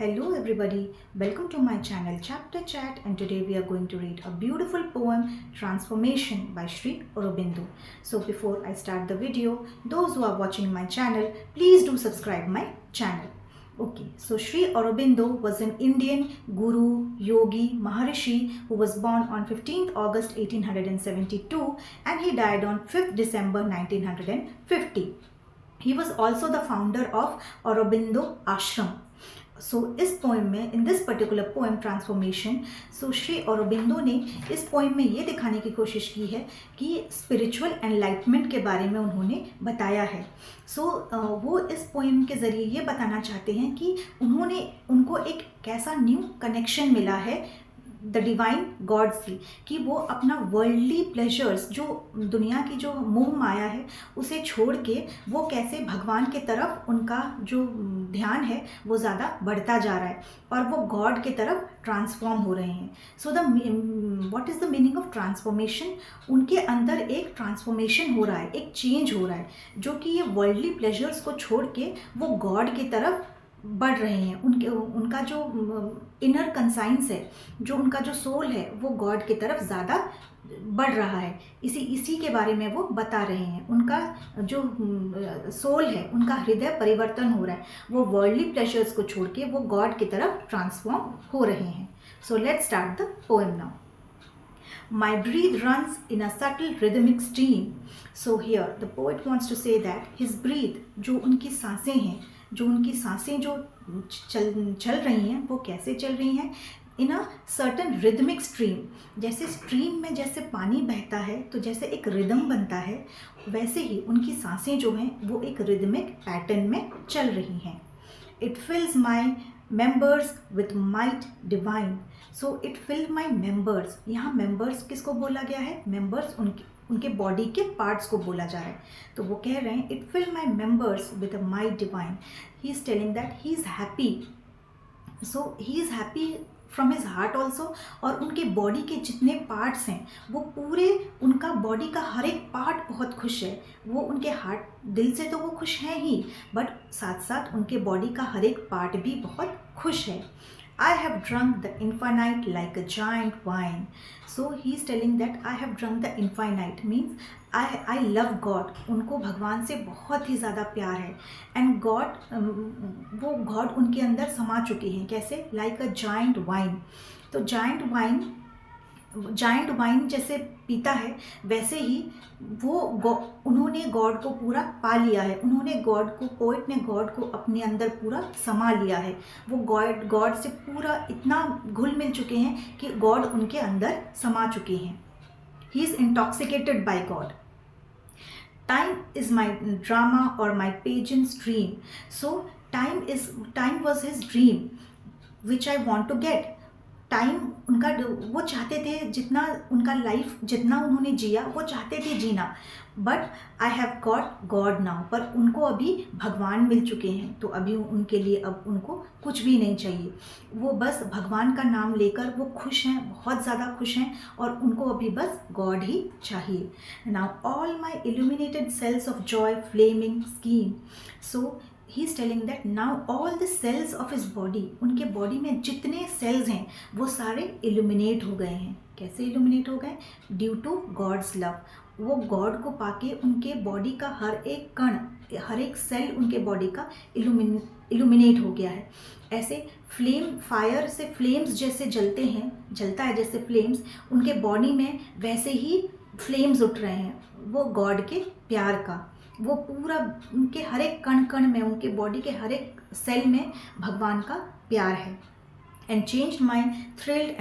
Hello everybody, welcome to my channel Chapter Chat, and today we are going to read a beautiful poem Transformation by Sri Aurobindo. So before I start the video, those who are watching my channel, please do subscribe my channel. Okay, so Sri Aurobindo was an Indian guru, yogi, maharishi who was born on 15th August 1872 and he died on 5th December 1950. He was also the founder of Aurobindo Ashram. सो इस poem में, in this particular poem transformation, so Shri Aurobindo ने इस poem में ये दिखाने की कोशिश की है कि स्पिरिचुअल एनलाइटमेंट के बारे में उन्होंने बताया है. सो वो इस पोएम के ज़रिए ये बताना चाहते हैं कि उनको एक कैसा न्यू कनेक्शन मिला है द डिवाइन गॉड से, कि वो अपना वर्ल्डली प्लेजर्स, जो दुनिया की जो मोह माया है, उसे छोड़ के वो कैसे भगवान के तरफ उनका जो ध्यान है वो ज़्यादा बढ़ता जा रहा है और वो गॉड की तरफ ट्रांसफॉर्म हो रहे हैं. So what is the meaning of transformation? उनके अंदर एक ट्रांसफॉर्मेशन हो रहा है, एक चेंज हो रहा है, जो कि ये वर्ल्डली प्लेजर्स को छोड़ के वो गॉड की तरफ बढ़ रहे हैं. उनका जो इनर कंसाइंस है, जो उनका जो सोल है, वो गॉड की तरफ ज़्यादा बढ़ रहा है. इसी के बारे में वो बता रहे हैं. उनका जो सोल है, उनका हृदय परिवर्तन हो रहा है, वो वर्ल्डली प्लेजर्स को छोड़ के वो गॉड की तरफ ट्रांसफॉर्म हो रहे हैं. So let's start the poem now. My breath runs in a subtle rhythmic stream. So here the poet wants to say that his breath, जो उनकी सांसें हैं, जो चल रही हैं, वो कैसे चल रही हैं? इन अ सर्टन रिदमिक स्ट्रीम. जैसे स्ट्रीम में जैसे पानी बहता है तो जैसे एक रिदम बनता है, वैसे ही उनकी सांसें जो हैं वो एक रिदमिक पैटर्न में चल रही हैं. It fills my members with might divine. So it filled my members. यहाँ members किसको बोला गया है? members उनके बॉडी के पार्ट्स को बोला जा रहा है. तो वो कह रहे हैं it filled my members with a might divine. He is telling that he is happy. So he is happy from his heart also. और उनके बॉडी के जितने पार्ट्स हैं वो पूरे, उनका बॉडी का हर एक पार्ट बहुत खुश है. वो उनके हार्ट, दिल से तो वो खुश हैं ही, बट साथ साथ उनके बॉडी का हर एक पार्ट भी बहुत खुश है. I have drunk the infinite like a giant wine. So he is telling that I have drunk the infinite means I love God. उनको भगवान से बहुत ही ज़्यादा प्यार है. एंड गॉड, वो गॉड उनके अंदर समा चुके हैं. कैसे? like a giant wine. तो जाइंट वाइन जैसे पीता है, वैसे ही उन्होंने गॉड को पूरा पा लिया है. उन्होंने गॉड को, पोएट ने गॉड को अपने अंदर पूरा समा लिया है. वो गॉड से पूरा इतना घुल मिल चुके हैं कि गॉड उनके अंदर समा चुके हैं. He is intoxicated by God. Time is my drama और my pageants dream. So time was his dream which I want to get. Time उनका, वो चाहते थे जितना उनका लाइफ, जितना उन्होंने जिया, वो चाहते थे जीना. But I have got God now. पर उनको अभी भगवान मिल चुके हैं, तो अभी उनके लिए अब उनको कुछ भी नहीं चाहिए. वो बस भगवान का नाम लेकर वो खुश हैं, बहुत ज़्यादा खुश हैं, और उनको अभी बस गॉड ही चाहिए. Now all my illuminated cells of joy flaming scheme. So he is telling that now all the cells of his body, उनके बॉडी में जितने सेल्स हैं वो सारे इल्यूमिनेट हो गए हैं. कैसे इल्यूमिनेट हो गए? Due to God's love. वो गॉड को पाके उनके बॉडी का हर एक कण, हर एक सेल उनके बॉडी का इल्यूमिनेट हो गया है. ऐसे फ्लेम, फायर से फ्लेम्स जैसे जलता है जैसे फ्लेम्स, उनके बॉडी में वैसे ही फ्लेम्स उठ रहे हैं, वो गॉड के प्यार का. वो पूरा उनके हर एक कण कण में, उनके बॉडी के हर एक सेल में भगवान का प्यार है. And changed mind thrilled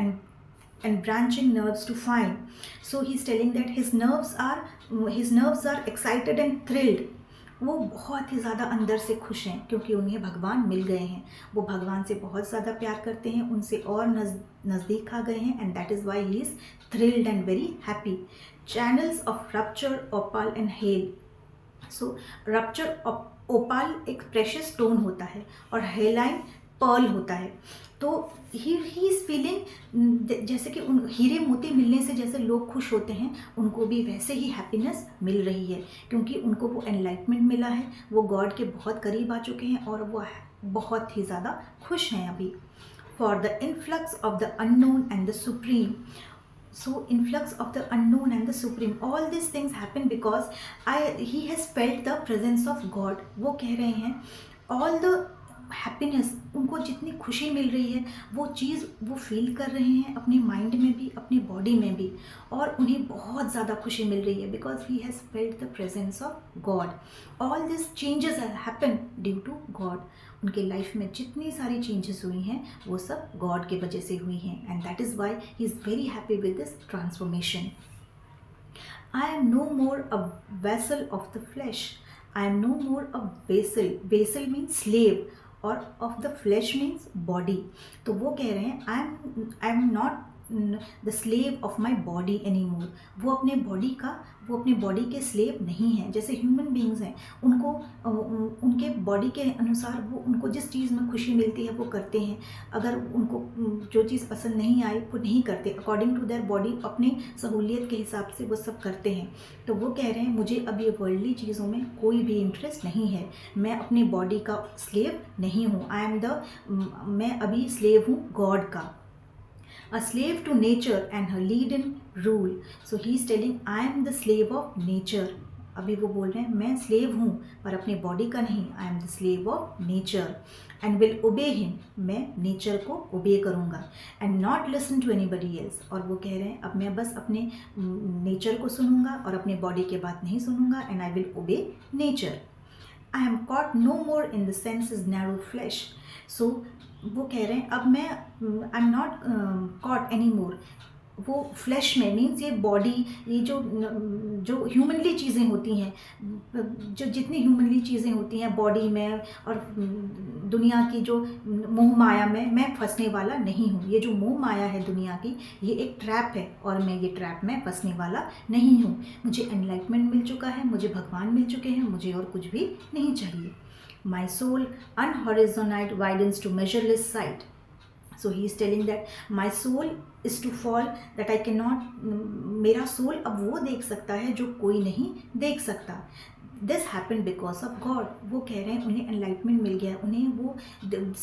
and branching nerves to find. So he is telling that his nerves are excited and thrilled. वो बहुत ही ज़्यादा अंदर से खुश हैं क्योंकि उन्हें भगवान मिल गए हैं. वो भगवान से बहुत ज़्यादा प्यार करते हैं, उनसे और नज़दीक आ गए हैं. And that is why he is thrilled and very happy. Channels of rupture, ओपाल and hell. So rupture, ओपाल एक प्रेशियस स्टोन होता है और हेलाइन पर्ल होता है. तो ही इज़ फीलिंग जैसे कि उन हीरे मोती मिलने से जैसे लोग खुश होते हैं, उनको भी वैसे ही हैप्पीनेस मिल रही है, क्योंकि उनको वो एनलाइटमेंट मिला है, वो गॉड के बहुत करीब आ चुके हैं और वो बहुत ही ज़्यादा खुश हैं अभी। For the influx of the unknown and the supreme, so influx of the unknown and the supreme, all these things happen because he has felt the presence of God। वो कह रहे हैं all the हैप्पीनेस, उनको जितनी खुशी मिल रही है वो चीज़ वो फील कर रहे हैं अपने माइंड में भी, अपनी बॉडी में भी, और उन्हें बहुत ज़्यादा खुशी मिल रही है because he has felt the presence of God. All this changes happen due to God. उनके लाइफ में जितनी सारी चेंजेस हुई हैं वो सब गॉड के वजह से हुई हैं, and that is why he is very happy with this transformation. I am no more a vessel of the flesh, I am no more a vessel, vessel means slave और of the flesh means body. तो वो कह रहे हैं I am not the slave of my body any more. वो अपने body के slave नहीं हैं। जैसे ह्यूमन बींग्स हैं, उनको उनके बॉडी के अनुसार वो उनको जिस चीज़ में खुशी मिलती है वो करते हैं, अगर उनको जो चीज़ पसंद नहीं आई वो नहीं करते, अकॉर्डिंग टू देयर बॉडी अपनी सहूलियत के हिसाब से वो सब करते हैं। तो वो कह रहे हैं मुझे अब ये वर्ल्डली चीज़ों में कोई भी इंटरेस्ट नहीं है, मैं अपनी बॉडी का स्लेव नहीं हूँ। मैं अभी स्लेव हूँ गॉड का। A slave to nature and her lead in rule. So he is telling I am the slave of nature. अभी वो बोल रहे हैं मैं स्लेव हूँ पर अपने बॉडी का नहीं, I am the slave of nature and will obey him, मैं नेचर को ओबे करूँगा, and not listen to anybody else. और वो कह रहे हैं अब मैं बस अपने नेचर को सुनूंगा और अपने बॉडी के बात नहीं सुनूंगा, and I will obey nature. I am caught no more in the senses narrow flesh. So वो कह रहे हैं अब मैं I am not caught any more, वो फ्लैश में मीन्स ये बॉडी, ये जो ह्यूमनली चीज़ें होती हैं, जो जितनी ह्यूमनली चीज़ें होती हैं बॉडी में और दुनिया की जो मोह माया में मैं फंसने वाला नहीं हूँ। ये जो मोह माया है दुनिया की, ये एक ट्रैप है और मैं ये ट्रैप में फंसने वाला नहीं हूँ। मुझे एनलाइटमेंट मिल चुका है, मुझे भगवान मिल चुके हैं, मुझे और कुछ भी नहीं चाहिए। My soul unhorizonite widens to measureless sight. So he is telling that my soul is to fall that I cannot, मेरा सोल अब वो देख सकता है जो कोई नहीं देख सकता। This happened because of God. वो कह रहे हैं उन्हें एनलाइटमेंट मिल गया, उन्हें वो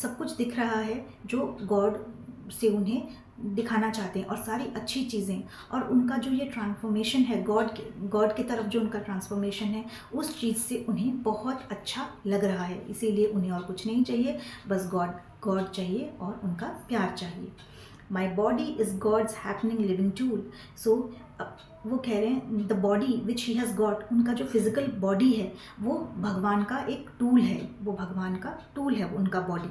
सब कुछ दिख रहा है जो गॉड से उन्हें दिखाना चाहते हैं, और सारी अच्छी चीज़ें, और उनका जो ये ट्रांसफॉर्मेशन है गॉड की तरफ जो उनका ट्रांसफॉर्मेशन है उस चीज़ से उन्हें बहुत अच्छा लग रहा है। इसीलिए उन्हें और कुछ नहीं चाहिए, बस गॉड चाहिए और उनका प्यार चाहिए। My body is God's happening living tool. So वो कह रहे हैं the body which he has got, उनका जो फिजिकल बॉडी है वो भगवान का एक टूल है, वो भगवान का टूल है उनका body.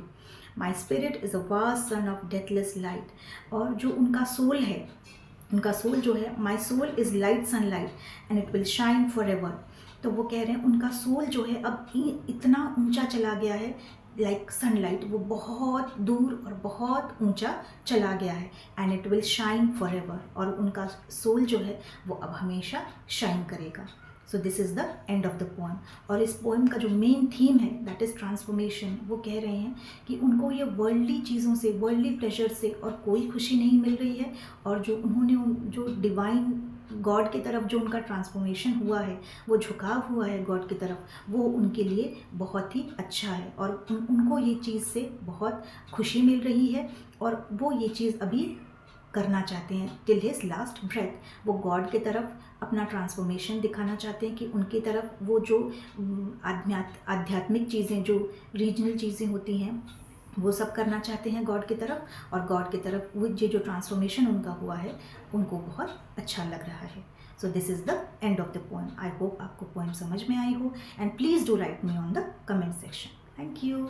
My spirit is a vast sun of deathless light. और जो उनका सोल है, उनका सोल जो है, my soul is light sunlight and it will shine for ever. तो वो कह रहे हैं उनका सोल जो है अब इतना ऊंचा चला गया है, लाइक सनलाइट, वो बहुत दूर और बहुत ऊंचा चला गया है, and it will shine for ever, और उनका सोल जो है वो अब हमेशा शाइन करेगा। So this is the end of the poem. और इस पोएम का जो मेन थीम है दैट इज़ ट्रांसफॉर्मेशन। वो कह रहे हैं कि उनको ये वर्ल्डली चीज़ों से, वर्ल्डली प्लेजर से और कोई खुशी नहीं मिल रही है, और जो उन्होंने जो डिवाइन गॉड की तरफ जो उनका ट्रांसफॉर्मेशन हुआ है, वो झुकाव हुआ है गॉड की तरफ, वो उनके लिए बहुत ही अच्छा है, और उनको ये चीज़ से बहुत खुशी मिल रही है, और वो ये चीज़ अभी करना चाहते हैं टिल हिज लास्ट ब्रेथ। वो गॉड की तरफ अपना ट्रांसफॉर्मेशन दिखाना चाहते हैं कि उनकी तरफ वो जो आध्यात्मिक चीज़ें, जो रीजनल चीज़ें होती हैं, वो सब करना चाहते हैं गॉड की तरफ, और गॉड की तरफ वो ये जो ट्रांसफॉर्मेशन उनका हुआ है उनको बहुत अच्छा लग रहा है। So this is the end of the poem. I hope आपको पोएम समझ में आई हो, and please do right me on the comment section. Thank you.